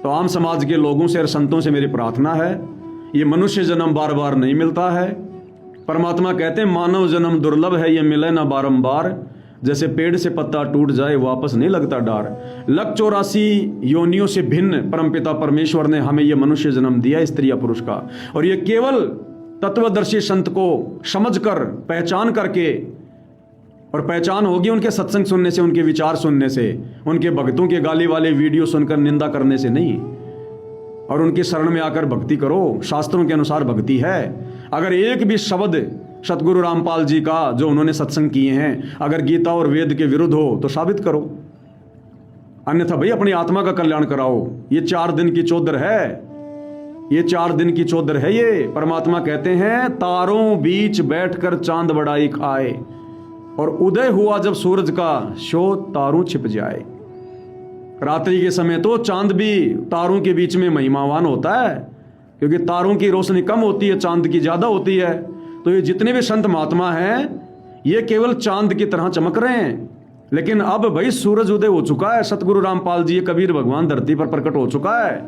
तो आम समाज के लोगों से और संतों से मेरी प्रार्थना है, ये मनुष्य जन्म बार बार नहीं मिलता है। परमात्मा कहते हैं मानव जन्म दुर्लभ है, ये मिले ना बारंबार। जैसे पेड़ से पत्ता टूट जाए वापस नहीं लगता डार। 184 योनियों से भिन्न परमपिता परमेश्वर ने हमें यह मनुष्य जन्म दिया, स्त्री या पुरुष का। और ये केवल तत्वदर्शी संत को समझकर पहचान करके, और पहचान होगी उनके सत्संग सुनने से, उनके विचार सुनने से, उनके भक्तों के गाली वाले वीडियो सुनकर निंदा करने से नहीं। और उनकी शरण में आकर भक्ति करो, शास्त्रों के अनुसार भक्ति है। अगर एक भी शब्द सतगुरु रामपाल जी का जो उन्होंने सत्संग किए हैं अगर गीता और वेद के विरुद्ध हो तो साबित करो, अन्यथा भाई अपनी आत्मा का कल्याण कराओ। ये 4 दिन की चौधर है, ये 4 दिन की चौधर है। ये परमात्मा कहते हैं तारों बीच बैठकर चांद बड़ाई खाए, और उदय हुआ जब सूरज का शो तारों छिप जाए। रात्रि के समय तो चांद भी तारों के बीच में महिमावान होता है, क्योंकि तारों की रोशनी कम होती है, चांद की ज्यादा होती है। तो ये जितने भी संत महात्मा हैं ये केवल चांद की तरह चमक रहे हैं। लेकिन अब भाई सूरज उदय हो चुका है, सतगुरु रामपाल जी कबीर भगवान धरती पर प्रकट हो चुका है,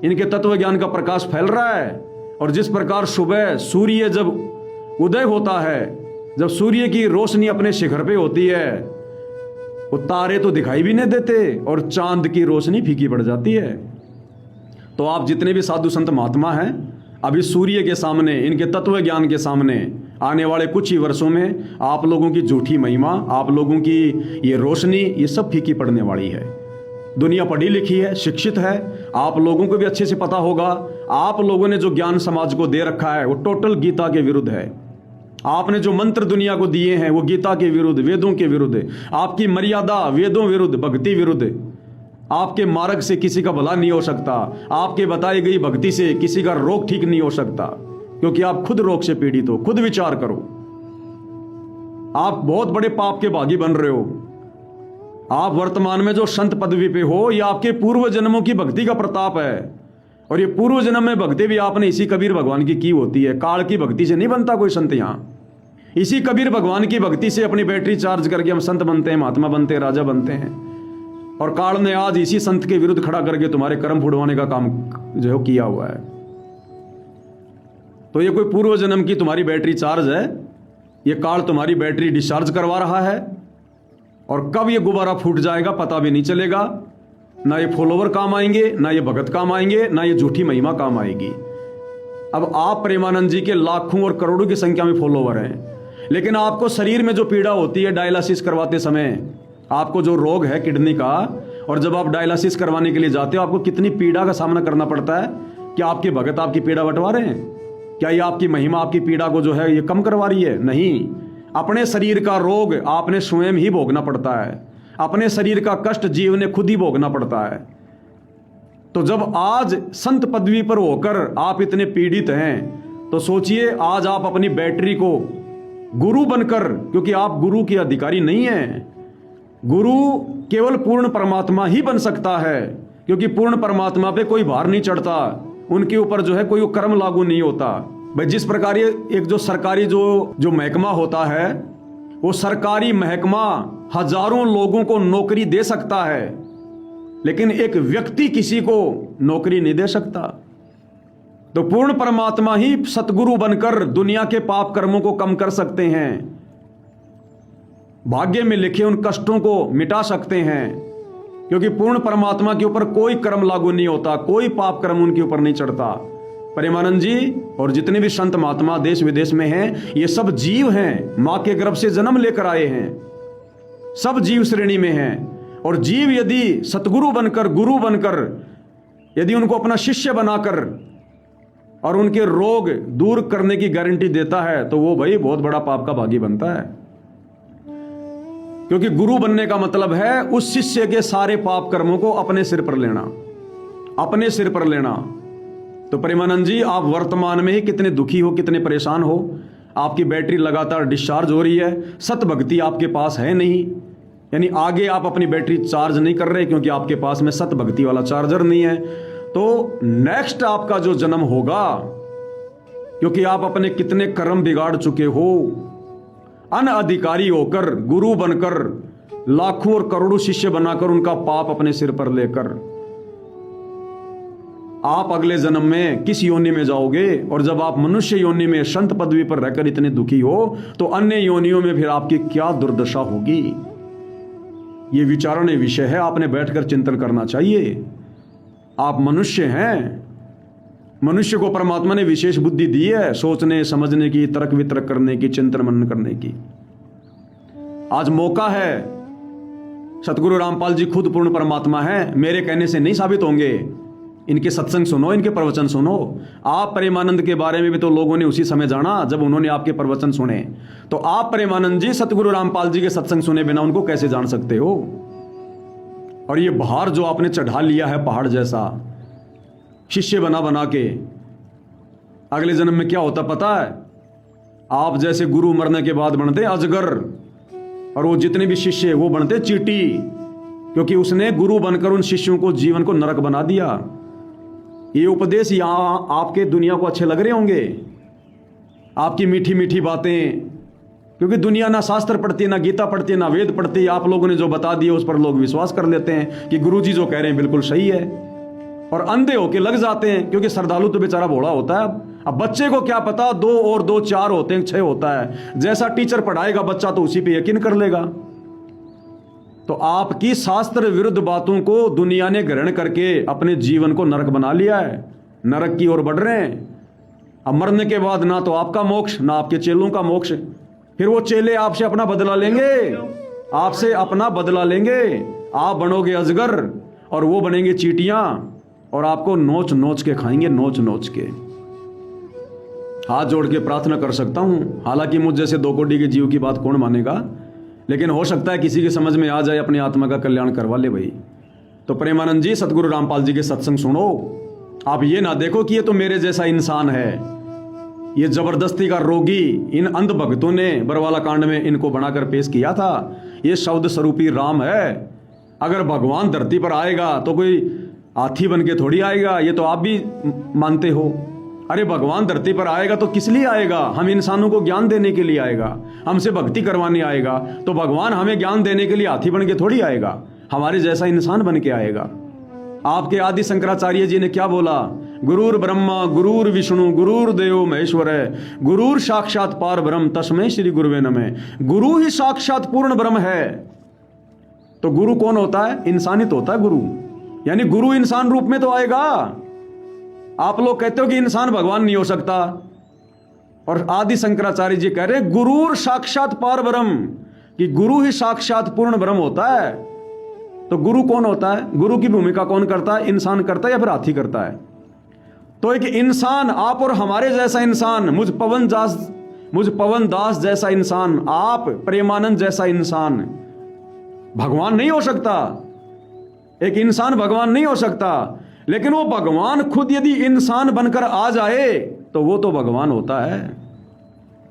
इनके तत्व ज्ञान का प्रकाश फैल रहा है। और जिस प्रकार सुबह सूर्य जब उदय होता है, जब सूर्य की रोशनी अपने शिखर पे होती है, वो तारे तो दिखाई भी नहीं देते और चांद की रोशनी फीकी पड़ जाती है। तो आप जितने भी साधु संत महात्मा हैं अभी सूर्य के सामने, इनके तत्व ज्ञान के सामने आने वाले कुछ ही वर्षों में आप लोगों की झूठी महिमा, आप लोगों की ये रोशनी, ये सब फीकी पड़ने वाली है। दुनिया पढ़ी लिखी है, शिक्षित है, आप लोगों को भी अच्छे से पता होगा। आप लोगों ने जो ज्ञान समाज को दे रखा है वो टोटल गीता के विरुद्ध है। आपने जो मंत्र दुनिया को दिए हैं वो गीता के विरुद्ध, वेदों के विरुद्ध। आपकी मर्यादा वेदों विरुद्ध, भक्ति विरुद्ध। आपके मार्ग से किसी का भला नहीं हो सकता, आपके बताई गई भक्ति से किसी का रोग ठीक नहीं हो सकता, क्योंकि आप खुद रोग से पीड़ित हो। खुद विचार करो, आप बहुत बड़े पाप के भागी बन रहे हो। आप वर्तमान में जो संत पदवी पे हो, ये आपके पूर्व जन्मों की भक्ति का प्रताप है। और ये पूर्व जन्म में भक्ति भी आपने इसी कबीर भगवान की होती है। काल की भक्ति से नहीं बनता कोई संत। यहाँ इसी कबीर भगवान की भक्ति से अपनी बैटरी चार्ज करके हम संत बनते हैं, महात्मा बनते हैं, राजा बनते हैं। और काल ने आज इसी संत के विरुद्ध खड़ा करके तुम्हारे कर्म फुड़वाने का काम जो है किया हुआ है। तो ये कोई पूर्व जन्म की तुम्हारी बैटरी चार्ज है, ये काल तुम्हारी बैटरी डिस्चार्ज करवा रहा है। और कब ये गुब्बारा फूट जाएगा पता भी नहीं चलेगा। ना ये फॉलोवर काम आएंगे, ना ये भगत काम आएंगे, ना ये झूठी महिमा काम आएगी। अब आप प्रेमानंद जी के लाखों और करोड़ों की संख्या में फॉलोवर हैं, लेकिन आपको शरीर में जो पीड़ा होती है डायलिसिस करवाते समय, आपको जो रोग है किडनी का, और जब आप डायलिसिस करवाने के लिए जाते हो आपको कितनी पीड़ा का सामना करना पड़ता है। क्या आपके भगत आपकी पीड़ा बंटवा रहे हैं? क्या ये आपकी महिमा आपकी पीड़ा को जो है ये कम करवा रही है? नहीं, अपने शरीर का रोग आपने स्वयं ही भोगना पड़ता है। अपने शरीर का कष्ट जीव ने खुद ही भोगना पड़ता है। तो जब आज संत पदवी पर होकर आप इतने पीड़ित हैं, तो सोचिए आज आप अपनी बैटरी को गुरु बनकर, क्योंकि आप गुरु के अधिकारी नहीं हैं, गुरु केवल पूर्ण परमात्मा ही बन सकता है, क्योंकि पूर्ण परमात्मा पे कोई भार नहीं चढ़ता, उनके ऊपर जो है कोई कर्म लागू नहीं होता। भाई जिस प्रकार ये एक जो सरकारी जो महकमा होता है, वो सरकारी महकमा हजारों लोगों को नौकरी दे सकता है, लेकिन एक व्यक्ति किसी को नौकरी नहीं दे सकता। तो पूर्ण परमात्मा ही सतगुरु बनकर दुनिया के पाप कर्मों को कम कर सकते हैं, भाग्य में लिखे उन कष्टों को मिटा सकते हैं, क्योंकि पूर्ण परमात्मा के ऊपर कोई कर्म लागू नहीं होता, कोई पाप कर्म उनके ऊपर नहीं चढ़ता। प्रेमानंद जी और जितने भी संत महात्मा देश विदेश में हैं, ये सब जीव हैं, मां के गर्भ से जन्म लेकर आए हैं, सब जीव श्रेणी में हैं। और जीव यदि सतगुरु बनकर, गुरु बनकर, यदि उनको अपना शिष्य बनाकर और उनके रोग दूर करने की गारंटी देता है, तो वो भाई बहुत बड़ा पाप का भागी बनता है। क्योंकि गुरु बनने का मतलब है उस शिष्य के सारे पाप कर्मों को अपने सिर पर लेना, अपने सिर पर लेना। तो प्रेमानंद जी आप वर्तमान में ही कितने दुखी हो, कितने परेशान हो, आपकी बैटरी लगातार डिस्चार्ज हो रही है, सत भक्ति आपके पास है नहीं, यानी आगे आप अपनी बैटरी चार्ज नहीं कर रहे क्योंकि आपके पास में सत भक्ति वाला चार्जर नहीं है। तो नेक्स्ट आपका जो जन्म होगा, क्योंकि आप अपने कितने कर्म बिगाड़ चुके हो, अनअधिकारी होकर, गुरु बनकर, लाखों और करोड़ों शिष्य बनाकर, उनका पाप अपने सिर पर लेकर, आप अगले जन्म में किस योनि में जाओगे, और जब आप मनुष्य योनि में संत पदवी पर रहकर इतने दुखी हो तो अन्य योनियों में फिर आपकी क्या दुर्दशा होगी। ये विचारणीय विषय है, आपने बैठकर चिंतन करना चाहिए। आप मनुष्य हैं, मनुष्य को परमात्मा ने विशेष बुद्धि दी है, सोचने समझने की, तर्क वितर्क करने की, चिंतन मनन करने की। आज मौका है। सतगुरु रामपाल जी खुद पूर्ण परमात्मा है, मेरे कहने से नहीं साबित होंगे। इनके सत्संग सुनो, इनके प्रवचन सुनो। आप प्रेमानंद के बारे में भी तो लोगों ने उसी समय जाना जब उन्होंने आपके प्रवचन सुने। तो आप प्रेमानंद जी सतगुरु रामपाल जी के सत्संग सुने बिना उनको कैसे जान सकते हो। और ये भार जो आपने चढ़ा लिया है पहाड़ जैसा, शिष्य बना बना के, अगले जन्म में क्या होता पता है? आप जैसे गुरु मरने के बाद बनते अजगर, और वो जितने भी शिष्य वो बनते चींटी, क्योंकि उसने गुरु बनकर उन शिष्यों को जीवन को नरक बना दिया। ये उपदेश यहां आपके दुनिया को अच्छे लग रहे होंगे, आपकी मीठी मीठी बातें, क्योंकि दुनिया ना शास्त्र पढ़ती है, ना गीता पढ़ती है, ना वेद पढ़ती है। आप लोगों ने जो बता दिया उस पर लोग विश्वास कर लेते हैं कि गुरुजी जो कह रहे हैं बिल्कुल सही है, और अंधे होके लग जाते हैं, क्योंकि श्रद्धालु तो बेचारा भोला होता है। अब बच्चे को क्या पता 2 और 2 4 होते हैं, 6 होता है। जैसा टीचर पढ़ाएगा बच्चा तो उसी पे यकीन कर लेगा। तो आपकी शास्त्र विरुद्ध बातों को दुनिया ने ग्रहण करके अपने जीवन को नरक बना लिया है, नरक की ओर बढ़ रहे हैं। अब मरने के बाद ना तो आपका मोक्ष, ना आपके चेलों का मोक्ष। फिर वो चेले आपसे अपना बदला लेंगे, आपसे अपना बदला लेंगे। आप बनोगे अजगर और वो बनेंगे चींटियां, और आपको नोच नोच के खाएंगे, नोच नोच के। हाथ जोड़ के प्रार्थना कर सकता हूं, हालांकि मुझ जैसे 2 कोटि के जीव की बात कौन मानेगा, लेकिन हो सकता है किसी की समझ में आ जाए, अपनी आत्मा का कल्याण करवा ले भाई। तो प्रेमानंद जी सतगुरु रामपाल जी के सत्संग सुनो। आप ये ना देखो कि ये तो मेरे जैसा इंसान है, ये जबरदस्ती का रोगी इन अंध भक्तों ने बरवाला कांड में इनको बनाकर पेश किया था। ये शब्द स्वरूपी राम है। अगर भगवान धरती पर आएगा तो कोई हाथी बन के थोड़ी आएगा, ये तो आप भी मानते हो। अरे भगवान धरती पर आएगा तो किस लिए आएगा? हम इंसानों को ज्ञान देने के लिए आएगा, हमसे भक्ति करवाने आएगा। तो भगवान हमें ज्ञान देने के लिए हाथी बन के थोड़ी आएगा, हमारे जैसा इंसान बन के आएगा। आपके आदि शंकराचार्य जी ने क्या बोला? गुरुर ब्रह्मा गुरुर विष्णु गुरुर देव महेश्वर है, गुरुर साक्षात पार ब्रह्म तस्मै श्री गुरुवे नमः। गुरु ही साक्षात पूर्ण ब्रह्म है। तो गुरु कौन होता है? इंसानित होता है गुरु, यानी गुरु इंसान रूप में तो आएगा। आप लोग कहते हो कि इंसान भगवान नहीं हो सकता, और आदि शंकराचार्य जी कह रहे गुरुर साक्षात पार ब्रह्म, कि गुरु ही साक्षात पूर्ण ब्रह्म होता है। तो गुरु कौन होता है? गुरु की भूमिका कौन करता है? इंसान करता है या फिर हाथी करता है? तो एक इंसान, आप और हमारे जैसा इंसान, मुझ पवन दास जैसा इंसान, आप प्रेमानंद जैसा इंसान भगवान नहीं हो सकता। एक इंसान भगवान नहीं हो सकता, लेकिन वो भगवान खुद यदि इंसान बनकर आ जाए तो वो तो भगवान होता है।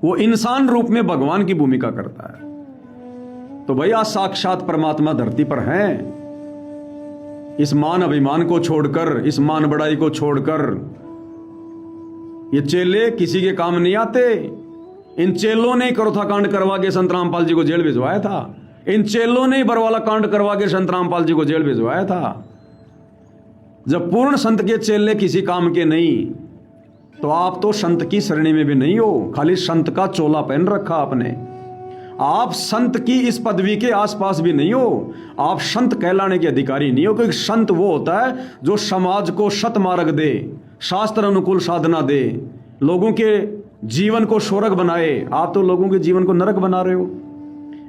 वो इंसान रूप में भगवान की भूमिका करता है। तो भैया साक्षात परमात्मा धरती पर हैं। इस मान अभिमान को छोड़कर, इस मान बड़ाई को छोड़कर, ये चेले किसी के काम नहीं आते। इन चेलों ने करोथा कांड करवा के संत रामपाल जी को जेल भिजवाया था। इन चेलों ने बरवाला कांड करवा के संत रामपाल जी को जेल भिजवाया था। जब पूर्ण संत के चेले किसी काम के नहीं, तो आप तो संत की श्रेणी में भी नहीं हो, खाली संत का चोला पहन रखा आपने। आप संत की इस पदवी के आसपास भी नहीं हो। आप संत कहलाने के अधिकारी नहीं हो, क्योंकि संत वो होता है जो समाज को सत मार्ग दे, शास्त्र अनुकूल साधना दे, लोगों के जीवन को स्वर्ग बनाए। आप तो लोगों के जीवन को नरक बना रहे हो।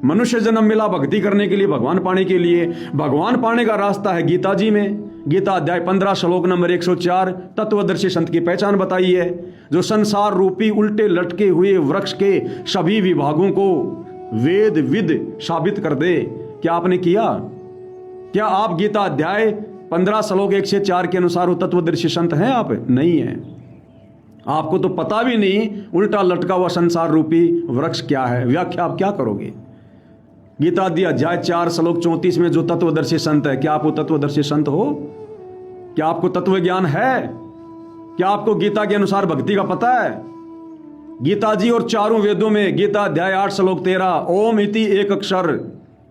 मनुष्य जन्म मिला भक्ति करने के लिए, भगवान पाने के लिए। भगवान पाने का रास्ता है गीता जी में। गीता अध्याय 15 श्लोक नंबर 104 तत्वदर्शी संत की पहचान बताई है, जो संसार रूपी उल्टे लटके हुए वृक्ष के सभी विभागों को वेद विद साबित कर दे। क्या आपने किया? क्या आप गीता अध्याय 15 श्लोक 1 से 4 के अनुसार वो तत्वदर्शी संत हैं? आप नहीं है। आपको तो पता भी नहीं उल्टा लटका हुआ संसार रूपी वृक्ष क्या है। व्याख्या आप क्या करोगे? गीता अध्याय 4 श्लोक 34 में जो तत्वदर्शी संत है, क्या आप वो तत्वदर्शी संत हो? क्या आपको तत्व ज्ञान है? क्या आपको गीता के अनुसार भक्ति का पता है? गीता जी और चारों वेदों में गीता अध्याय 8 श्लोक 13 ओम इति एक अक्षर,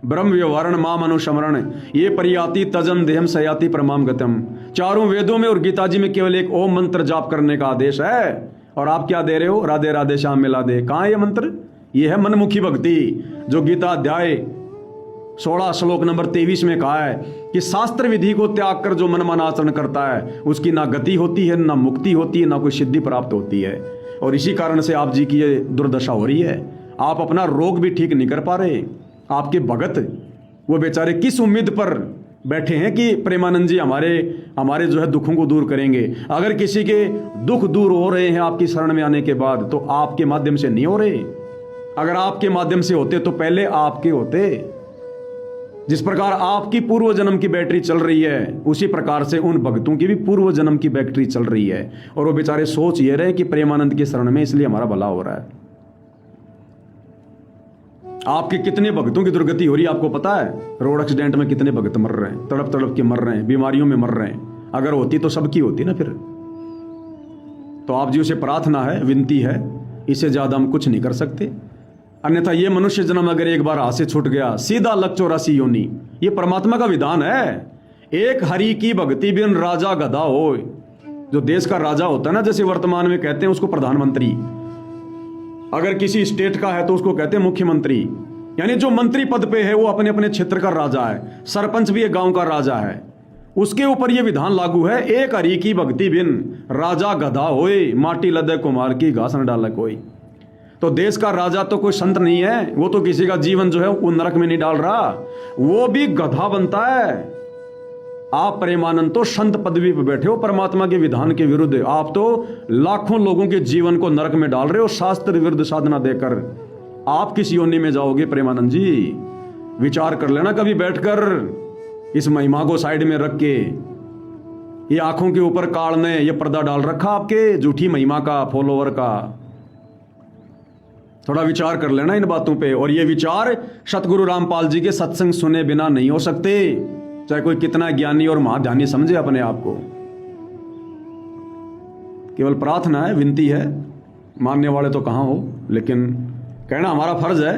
ब्रह्म व्यवहारण माम अनुशमरण ये परियाति तजम देहम सयाति परमाम गतम। चारों वेदों में और गीता जी में केवल एक ओम मंत्र जाप करने का आदेश है, और आप क्या दे रहे हो? राधे राधे श्याम मिला दे। कहाँ है ये मंत्र? ये है मनमुखी भक्ति, जो गीता अध्याय 16 श्लोक नंबर 23 में कहा है कि शास्त्र विधि को त्याग कर जो मनमाना आचरण करता है उसकी ना गति होती है, ना मुक्ति होती है, ना कोई सिद्धि प्राप्त होती है। और इसी कारण से आप जी की ये दुर्दशा हो रही है। आप अपना रोग भी ठीक नहीं कर पा रहे। आपके भगत वो बेचारे किस उम्मीद पर बैठे हैं कि प्रेमानंद जी हमारे जो है दुखों को दूर करेंगे। अगर किसी के दुख दूर हो रहे हैं आपकी शरण में आने के बाद, तो आपके माध्यम से नहीं हो रहे। अगर आपके माध्यम से होते तो पहले आपके होते। जिस प्रकार आपकी पूर्व जन्म की बैटरी चल रही है, उसी प्रकार से उन भक्तों की भी पूर्व जन्म की बैटरी चल रही है। और वो बेचारे सोच ये रहे कि प्रेमानंद की शरण में इसलिए हमारा भला हो रहा है। आपके कितने भक्तों की दुर्गति हो रही है आपको पता है? रोड एक्सीडेंट में कितने भक्त मर रहे हैं, तड़प तड़प के मर रहे हैं, बीमारियों में मर रहे हैं। अगर होती तो सबकी होती ना फिर। तो आप जी से प्रार्थना है, विनती है, इससे ज्यादा हम कुछ नहीं कर सकते। अन्यथा ये मनुष्य जन्म अगर एक बार हाथ से छूट गया, सीधा लग 84 योनि। ये परमात्मा का विधान है। एक हरि की भक्ति बिन राजा गधा हो। जो देश का राजा होता है ना, जैसे वर्तमान में कहते हैं उसको प्रधानमंत्री, अगर किसी स्टेट का है तो उसको कहते हैं मुख्यमंत्री। यानी जो मंत्री पद पे है वो अपने अपने क्षेत्र का राजा है। सरपंच भी एक गांव का राजा है। उसके ऊपर ये विधान लागू है, एक हरि की भक्ति बिन राजा गधा होए, माटी लदे कुमार की घास न डाले कोई। तो देश का राजा तो कोई संत नहीं है, वो तो किसी का जीवन जो है वो नरक में नहीं डाल रहा, वो भी गधा बनता है। आप प्रेमानंद तो संत पदवी पर बैठे हो परमात्मा के विधान के विरुद्ध। आप तो लाखों लोगों के जीवन को नरक में डाल रहे हो शास्त्र विरुद्ध साधना देकर। आप किस योनि में जाओगे प्रेमानंद जी? विचार कर लेना कभी बैठकर। इस महिमा को साइड में रख के ये आंखों के ऊपर काल ने ये पर्दा डाल रखा आपके झूठी महिमा का, फॉलोवर का। थोड़ा विचार कर लेना इन बातों पे। और ये विचार सतगुरु रामपाल जी के सत्संग सुने बिना नहीं हो सकते, चाहे कोई कितना ज्ञानी और महाध्यानी समझे अपने आप को। केवल प्रार्थना है, विनती है, मानने वाले तो कहां हो, लेकिन कहना हमारा फर्ज है।